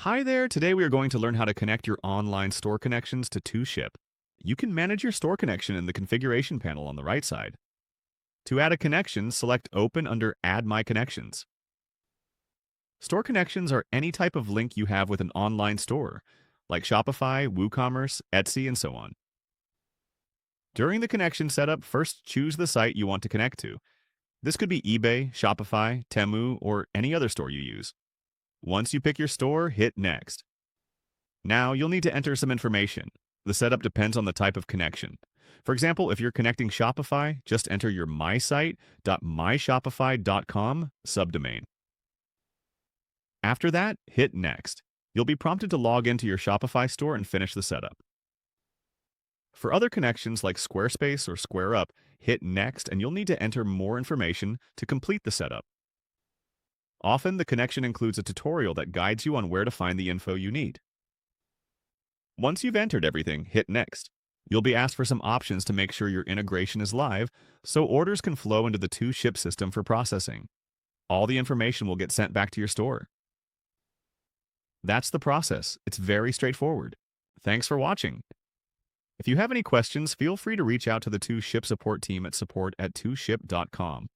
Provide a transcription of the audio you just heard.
Hi there, today we are going to learn how to connect your online store connections to 2Ship. You can manage your store connection in the configuration panel on the right side. To add a connection, select Open under Add My Connections. Store connections are any type of link you have with an online store, like Shopify, WooCommerce, Etsy, and so on. During the connection setup, first choose the site you want to connect to. This could be eBay, Shopify, Temu, or any other store you use. Once you pick your store, hit Next. Now, you'll need to enter some information. The setup depends on the type of connection. For example, if you're connecting Shopify, just enter your mysite.myshopify.com subdomain. After that, hit Next. You'll be prompted to log into your Shopify store and finish the setup. For other connections like Squarespace or SquareUp, hit Next and you'll need to enter more information to complete the setup. Often, the connection includes a tutorial that guides you on where to find the info you need. Once you've entered everything, hit Next. You'll be asked for some options to make sure your integration is live, so orders can flow into the 2Ship system for processing. All the information will get sent back to your store. That's the process. It's very straightforward. Thanks for watching. If you have any questions, feel free to reach out to the 2Ship support team at support@2ship.com.